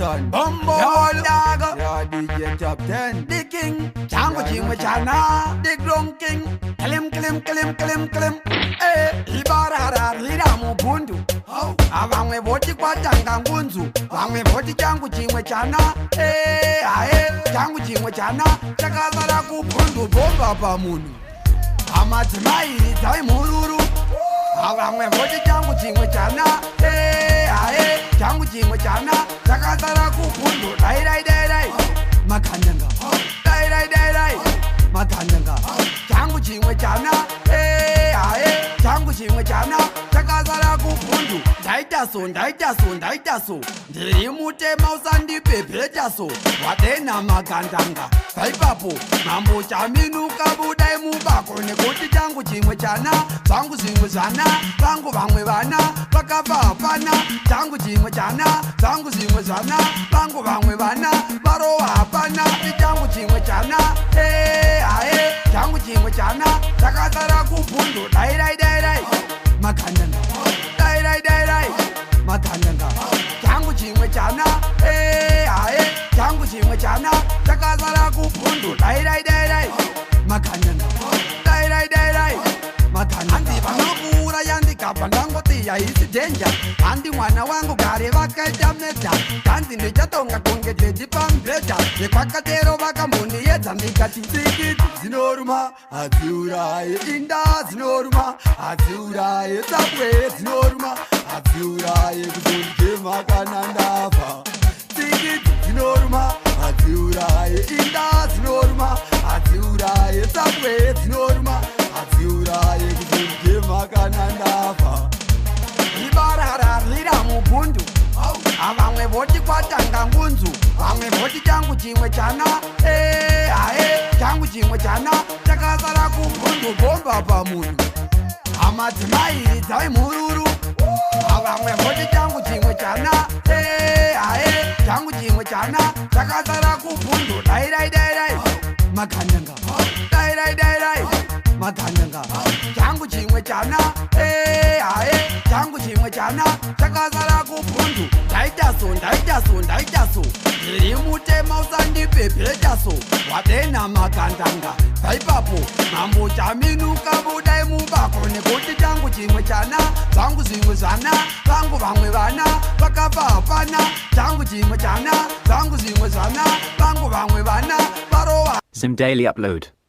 Kingston, Bumbo, Daga, DJ Top 10, the king, Jango Jingwe Chana, the Grom King, Klim, Ibarara, Liramu Bundu, Awangwe Voti Kwatanga Bunzu, Wangwe Voti Jango Jingwe Chana, Jango Jingwe Chana, Chakazaraku Bundu, Bomba Bamunu, Amatimai, Taimuru, Awangwe Voti Jango Jingwe Chana, Jango Jingwe Chana, Chakazaraku Bundu, Dai, Makandanga, Dai, Makandanga, Jango Jingwe Chana, Jango Jingwe Chana, Chakazaraku Bundu, Daitaso, Ndirimute Mausandi Pepejaso, Watena Makandanga, Paipapo, Mambo Chaminu Kabudai Mubako, Negoti Jango Jingwe Chana, Jango Jingwe Chana, Bango Bangwe Bana, Bakaba Pana, Jango Jingwe Chana, Jango Jingwe Chana, Bango Bangwe Bana, Baroa Pana, Jango Jingwe Chana, Jango Jingwe Chana, Chakazaraku Bundu, Dai, Makandanga, Dai, Makandanga, Jango Jingwe Chana, Jango Jingwe Chana, Chakazaraku Bundu, Dai, Makandanga, Dai, Makandanga. Andi vanokura yandikabva ndangotiya isi dhenja handi mwana wangu gare vakaita kanzi ndichatonga kunge dedi pambhedha nekwakatero vakambondiedza ndikati tsikiti dzinoruma hadziuraye inda dzinoruma hadziuraye tsapwe dzinoruma hadziuraye kuzonditema kana ndafa tsikiti dzinoruma hadziuraye inda dzinoruma hadziuraye tsapwe dzinoruma hadziuraye kuzonditema kana ndafa ibarara riramu bundu avamwe voti kwatanga ngunzu vamwe voti changu chimwe chana changu chimwe chana chakazara kubundu bomba pamunhu amadzimai dzaimhururu avamwe voti changu chimwe chana changu chimwe chana chakazara kubundu dai makandanga dai makandanga changu chimwe chana changu chimwe chana chakazara kubundu ndaitaso ndiri mutema usandipepetaso wadena makandanga paipapo mambo chaminuka budai mubako nekuti changu chimwe chana zvangu zvimwe zvana vangu vamwe vana vakafa hapana changu chimwe chana zvangu zvimwe zvana vangu vamwe vana varova Zim Daily Upload.